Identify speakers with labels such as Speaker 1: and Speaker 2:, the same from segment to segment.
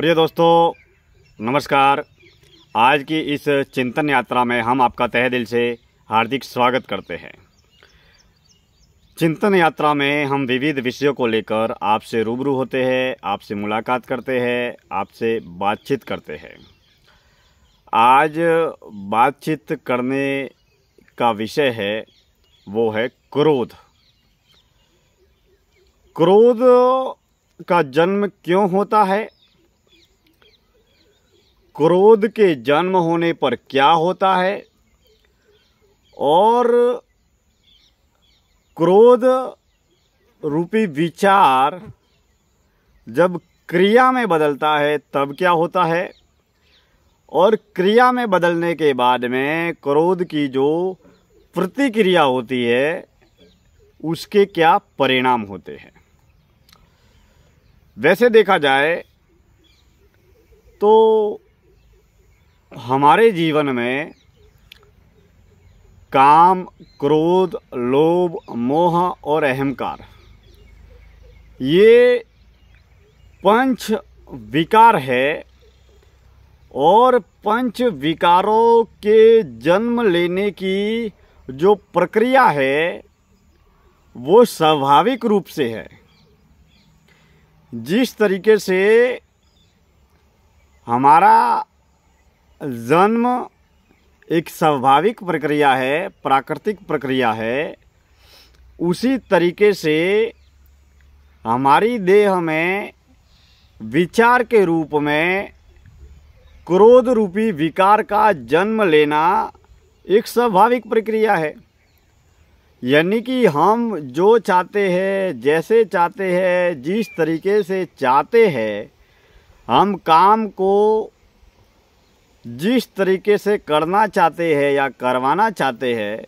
Speaker 1: प्रिय दोस्तों, नमस्कार। आज की इस चिंतन यात्रा में हम आपका तहे दिल से हार्दिक स्वागत करते हैं। चिंतन यात्रा में हम विविध विषयों को लेकर आपसे रूबरू होते हैं, आपसे मुलाकात करते हैं, आपसे बातचीत करते हैं। आज बातचीत करने का विषय है वो है क्रोध। क्रोध का जन्म क्यों होता है? क्रोध के जन्म होने पर क्या होता है? और क्रोध रूपी विचार जब क्रिया में बदलता है तब क्या होता है? और क्रिया में बदलने के बाद में क्रोध की जो प्रतिक्रिया होती है उसके क्या परिणाम होते हैं? वैसे देखा जाए तो हमारे जीवन में काम, क्रोध, लोभ, मोह और अहंकार ये पंच विकार है। और पंच विकारों के जन्म लेने की जो प्रक्रिया है वो स्वाभाविक रूप से है। जिस तरीके से हमारा जन्म एक स्वाभाविक प्रक्रिया है, प्राकृतिक प्रक्रिया है, उसी तरीके से हमारी देह में विचार के रूप में क्रोध रूपी विकार का जन्म लेना एक स्वाभाविक प्रक्रिया है। यानी कि हम जो चाहते हैं, जैसे चाहते हैं, जिस तरीके से चाहते हैं, हम काम को जिस तरीके से करना चाहते हैं या करवाना चाहते हैं,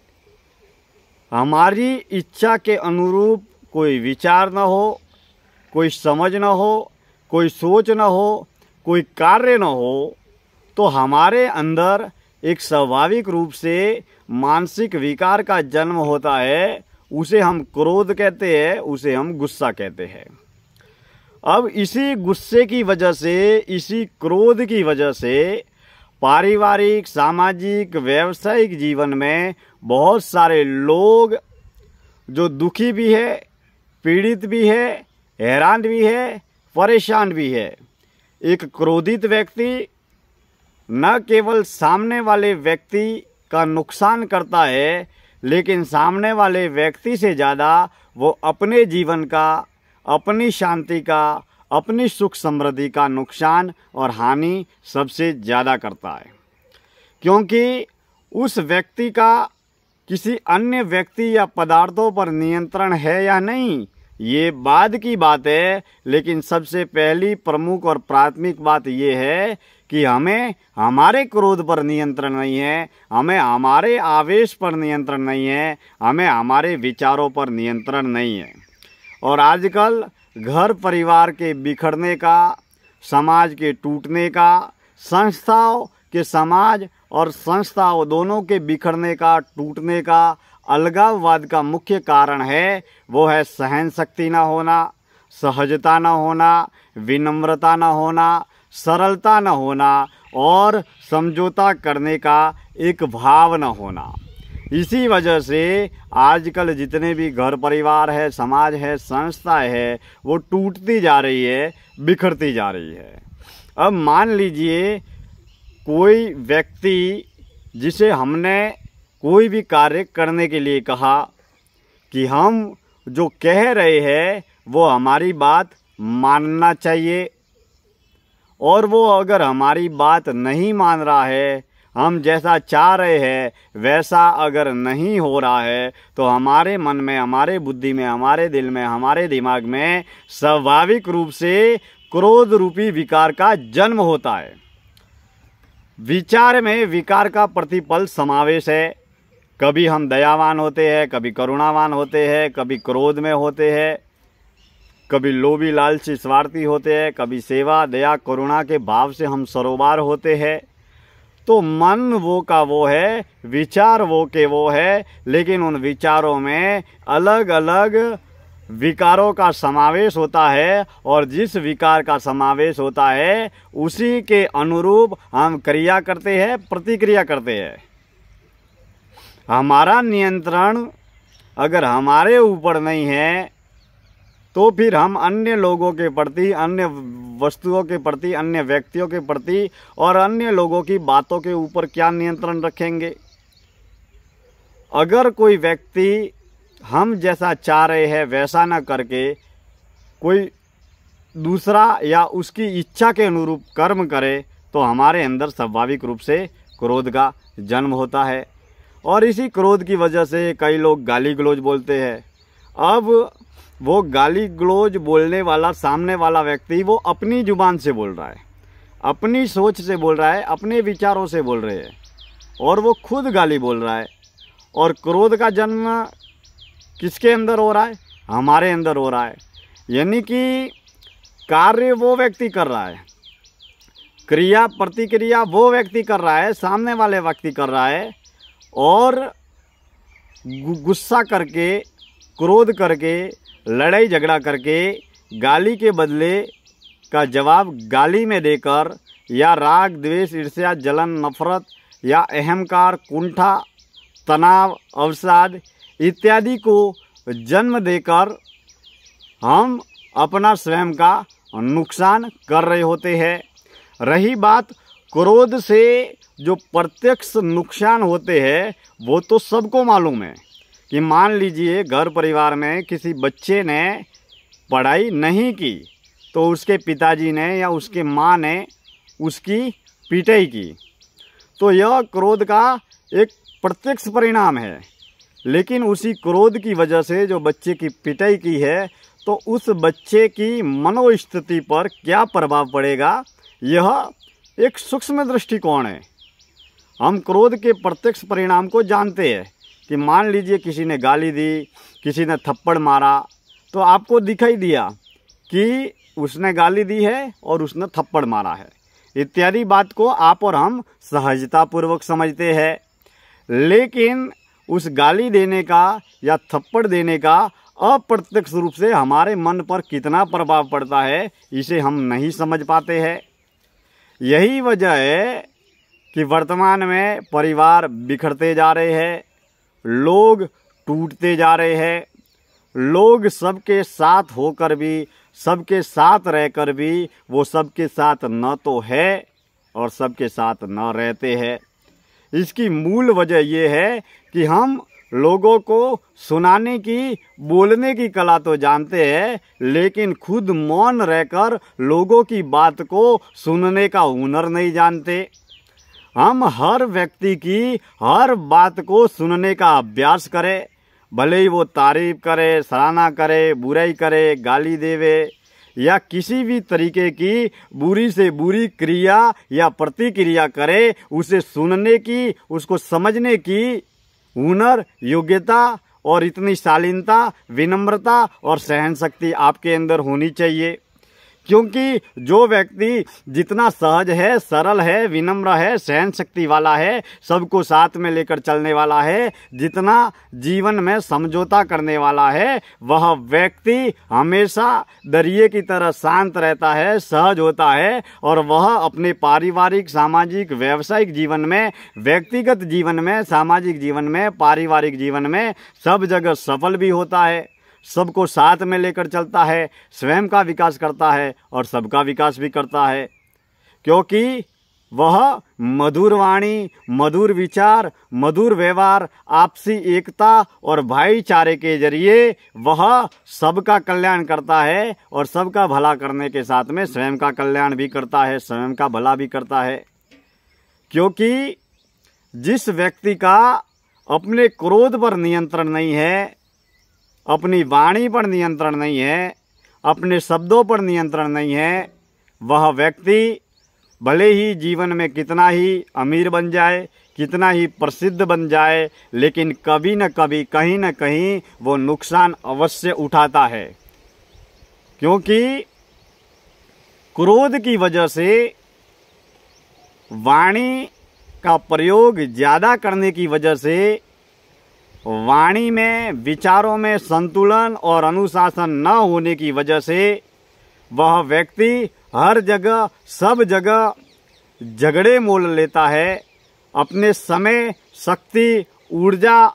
Speaker 1: हमारी इच्छा के अनुरूप कोई विचार न हो, कोई समझ न हो, कोई सोच न हो, कोई कार्य न हो, तो हमारे अंदर एक स्वाभाविक रूप से मानसिक विकार का जन्म होता है। उसे हम क्रोध कहते हैं, उसे हम गुस्सा कहते हैं। अब इसी गुस्से की वजह से, इसी क्रोध की वजह से पारिवारिक, सामाजिक, व्यावसायिक जीवन में बहुत सारे लोग जो दुखी भी है, पीड़ित भी है, हैरान भी है, परेशान भी है। एक क्रोधित व्यक्ति न केवल सामने वाले व्यक्ति का नुकसान करता है, लेकिन सामने वाले व्यक्ति से ज़्यादा वो अपने जीवन का, अपनी शांति का, अपनी सुख समृद्धि का नुकसान और हानि सबसे ज़्यादा करता है। क्योंकि उस व्यक्ति का किसी अन्य व्यक्ति या पदार्थों पर नियंत्रण है या नहीं, ये बाद की बात है। लेकिन सबसे पहली प्रमुख और प्राथमिक बात ये है कि हमें हमारे क्रोध पर नियंत्रण नहीं है, हमें हमारे आवेश पर नियंत्रण नहीं है, हमें हमारे विचारों पर नियंत्रण नहीं है। और आजकल घर परिवार के बिखरने का, समाज के टूटने का, संस्थाओं के समाज और संस्थाओं दोनों के बिखरने का, टूटने का, अलगाववाद का मुख्य कारण है वो है सहन शक्ति ना होना, सहजता ना होना, विनम्रता ना होना, सरलता न होना और समझौता करने का एक भाव न होना। इसी वजह से आजकल जितने भी घर परिवार है, समाज है, संस्था है, वो टूटती जा रही है, बिखरती जा रही है। अब मान लीजिए कोई व्यक्ति जिसे हमने कोई भी कार्य करने के लिए कहा कि हम जो कह रहे हैं वो हमारी बात मानना चाहिए, और वो अगर हमारी बात नहीं मान रहा है, हम जैसा चाह रहे हैं वैसा अगर नहीं हो रहा है, तो हमारे मन में, हमारे बुद्धि में, हमारे दिल में, हमारे दिमाग में स्वाभाविक रूप से क्रोध रूपी विकार का जन्म होता है। विचार में विकार का प्रतिपल समावेश है। कभी हम दयावान होते हैं, कभी करुणावान होते हैं, कभी क्रोध में होते हैं, कभी लोभी लालची स्वार्थी होते हैं, कभी सेवा दया करुणा के भाव से हम सरोबार होते हैं। तो मन वो का वो है, विचार वो के वो है, लेकिन उन विचारों में अलग अलग विकारों का समावेश होता है और जिस विकार का समावेश होता है उसी के अनुरूप हम क्रिया करते हैं, प्रतिक्रिया करते हैं। हमारा नियंत्रण अगर हमारे ऊपर नहीं है तो फिर हम अन्य लोगों के प्रति, अन्य वस्तुओं के प्रति, अन्य व्यक्तियों के प्रति और अन्य लोगों की बातों के ऊपर क्या नियंत्रण रखेंगे। अगर कोई व्यक्ति हम जैसा चाह रहे हैं वैसा न करके कोई दूसरा या उसकी इच्छा के अनुरूप कर्म करे तो हमारे अंदर स्वाभाविक रूप से क्रोध का जन्म होता है और इसी क्रोध की वजह से कई लोग गाली गलौज बोलते हैं। अब वो गाली गलौज बोलने वाला सामने वाला व्यक्ति वो अपनी जुबान से बोल रहा है, अपनी सोच से बोल रहा है, अपने विचारों से बोल रहे हैं और वो खुद गाली बोल रहा है। और क्रोध का जन्म किसके अंदर हो रहा है? हमारे अंदर हो रहा है। यानी कि कार्य वो व्यक्ति कर रहा है, क्रिया प्रतिक्रिया वो व्यक्ति कर रहा है, सामने वाले व्यक्ति कर रहा है और गुस्सा करके, क्रोध करके, लड़ाई झगड़ा करके, गाली के बदले का जवाब गाली में देकर या राग द्वेष ईर्ष्या जलन नफरत या अहंकार कुंठा तनाव अवसाद इत्यादि को जन्म देकर हम अपना स्वयं का नुकसान कर रहे होते हैं। रही बात क्रोध से जो प्रत्यक्ष नुकसान होते हैं वो तो सबको मालूम है कि मान लीजिए घर परिवार में किसी बच्चे ने पढ़ाई नहीं की तो उसके पिताजी ने या उसके माँ ने उसकी पिटाई की, तो यह क्रोध का एक प्रत्यक्ष परिणाम है। लेकिन उसी क्रोध की वजह से जो बच्चे की पिटाई की है तो उस बच्चे की मनोस्थिति पर क्या प्रभाव पड़ेगा, यह एक सूक्ष्म दृष्टिकोण है। हम क्रोध के प्रत्यक्ष परिणाम को जानते हैं कि मान लीजिए किसी ने गाली दी, किसी ने थप्पड़ मारा, तो आपको दिखाई दिया कि उसने गाली दी है और उसने थप्पड़ मारा है इत्यादि बात को आप और हम सहजतापूर्वक समझते हैं। लेकिन उस गाली देने का या थप्पड़ देने का अप्रत्यक्ष रूप से हमारे मन पर कितना प्रभाव पड़ता है इसे हम नहीं समझ पाते हैं। यही वजह है कि वर्तमान में परिवार बिखरते जा रहे हैं, लोग टूटते जा रहे हैं, लोग सबके साथ होकर भी, सबके साथ रहकर भी वो सबके साथ न तो है और सबके साथ न रहते हैं। इसकी मूल वजह ये है कि हम लोगों को सुनाने की, बोलने की कला तो जानते हैं लेकिन खुद मौन रहकर लोगों की बात को सुनने का हुनर नहीं जानते। हम हर व्यक्ति की हर बात को सुनने का अभ्यास करें, भले ही वो तारीफ करे, सराहना करे, बुराई करे, गाली देवे या किसी भी तरीके की बुरी से बुरी क्रिया या प्रतिक्रिया करे, उसे सुनने की, उसको समझने की हुनर, योग्यता और इतनी शालीनता, विनम्रता और सहन शक्ति आपके अंदर होनी चाहिए। क्योंकि जो व्यक्ति जितना सहज है, सरल है, विनम्र है, सहन शक्ति वाला है, सबको साथ में लेकर चलने वाला है, जितना जीवन में समझौता करने वाला है, वह व्यक्ति हमेशा दरिये की तरह शांत रहता है, सहज होता है और वह अपने पारिवारिक, सामाजिक, व्यावसायिक जीवन में, व्यक्तिगत जीवन में, सामाजिक जीवन में, पारिवारिक जीवन में सब जगह सफल भी होता है, सबको साथ में लेकर चलता है, स्वयं का विकास करता है और सबका विकास भी करता है। क्योंकि वह मधुर वाणी, मधुर विचार, मधुर व्यवहार, आपसी एकता और भाईचारे के जरिए वह सबका कल्याण करता है और सबका भला करने के साथ में स्वयं का कल्याण भी करता है, स्वयं का भला भी करता है। क्योंकि जिस व्यक्ति का अपने क्रोध पर नियंत्रण नहीं है, अपनी वाणी पर नियंत्रण नहीं है, अपने शब्दों पर नियंत्रण नहीं है, वह व्यक्ति भले ही जीवन में कितना ही अमीर बन जाए, कितना ही प्रसिद्ध बन जाए, लेकिन कभी न कभी, कहीं न कहीं वो नुकसान अवश्य उठाता है। क्योंकि क्रोध की वजह से, वाणी का प्रयोग ज़्यादा करने की वजह से वाणी में, विचारों में संतुलन और अनुशासन न होने की वजह से वह व्यक्ति हर जगह सब जगह झगड़े मोल लेता है। अपने समय, शक्ति, ऊर्जा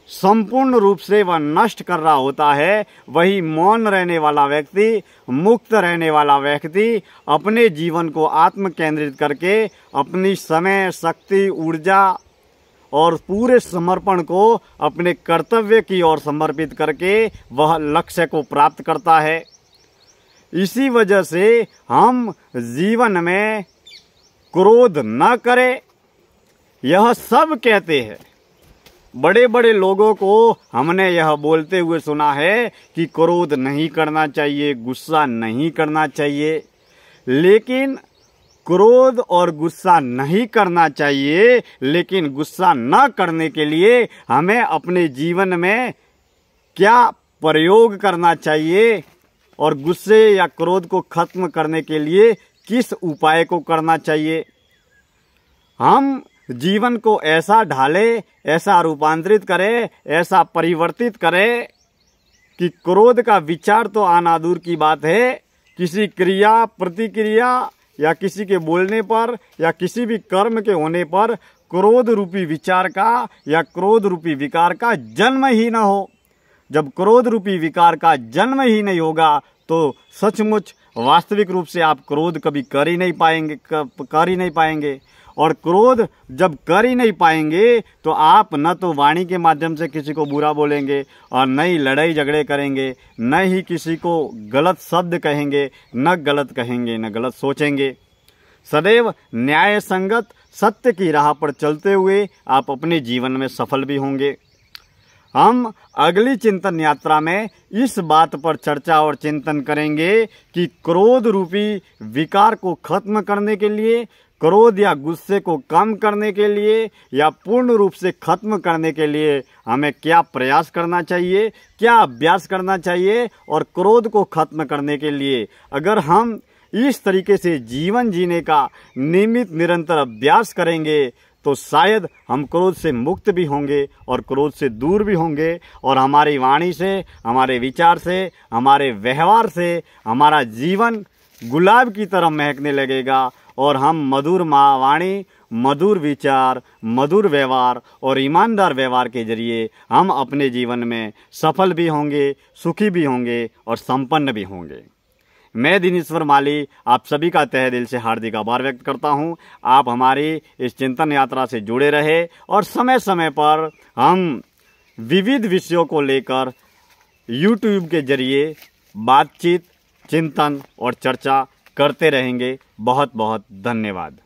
Speaker 1: संपूर्ण रूप से वह नष्ट कर रहा होता है। वही मौन रहने वाला व्यक्ति, मुक्त रहने वाला व्यक्ति अपने जीवन को आत्म केंद्रित करके अपनी समय, शक्ति, ऊर्जा और पूरे समर्पण को अपने कर्तव्य की ओर समर्पित करके वह लक्ष्य को प्राप्त करता है। इसी वजह से हम जीवन में क्रोध न करें, यह सब कहते हैं। बड़े बड़े लोगों को हमने यह बोलते हुए सुना है कि क्रोध नहीं करना चाहिए, गुस्सा नहीं करना चाहिए। लेकिन क्रोध और गुस्सा नहीं करना चाहिए, लेकिन गुस्सा न करने के लिए हमें अपने जीवन में क्या प्रयोग करना चाहिए और गुस्से या क्रोध को खत्म करने के लिए किस उपाय को करना चाहिए। हम जीवन को ऐसा ढाले, ऐसा रूपांतरित करें, ऐसा परिवर्तित करें कि क्रोध का विचार तो आना दूर की बात है, किसी क्रिया, प्रतिक्रिया या किसी के बोलने पर या किसी भी कर्म के होने पर क्रोध रूपी विचार का या क्रोध रूपी विकार का जन्म ही न हो। जब क्रोध रूपी विकार का जन्म ही नहीं होगा तो सचमुच वास्तविक रूप से आप क्रोध कभी कर ही नहीं पाएंगे। और क्रोध जब कर ही नहीं पाएंगे तो आप न तो वाणी के माध्यम से किसी को बुरा बोलेंगे और न ही लड़ाई झगड़े करेंगे, न ही किसी को गलत शब्द कहेंगे, न गलत कहेंगे, न गलत सोचेंगे। सदैव न्याय संगत सत्य की राह पर चलते हुए आप अपने जीवन में सफल भी होंगे। हम अगली चिंतन यात्रा में इस बात पर चर्चा और चिंतन करेंगे कि क्रोध रूपी विकार को खत्म करने के लिए, क्रोध या गुस्से को कम करने के लिए या पूर्ण रूप से खत्म करने के लिए हमें क्या प्रयास करना चाहिए, क्या अभ्यास करना चाहिए। और क्रोध को खत्म करने के लिए अगर हम इस तरीके से जीवन जीने का नियमित निरंतर अभ्यास करेंगे तो शायद हम क्रोध से मुक्त भी होंगे और क्रोध से दूर भी होंगे और हमारी वाणी से, हमारे विचार से, हमारे व्यवहार से हमारा जीवन गुलाब की तरह महकने लगेगा और हम मधुर वाणी, मधुर विचार, मधुर व्यवहार और ईमानदार व्यवहार के जरिए हम अपने जीवन में सफल भी होंगे, सुखी भी होंगे और संपन्न भी होंगे। मैं दिनेश्वर माली आप सभी का तहे दिल से हार्दिक आभार व्यक्त करता हूं। आप हमारी इस चिंतन यात्रा से जुड़े रहे और समय समय पर हम विविध विषयों को लेकर YouTube के जरिए बातचीत, चिंतन और चर्चा करते रहेंगे। बहुत बहुत धन्यवाद।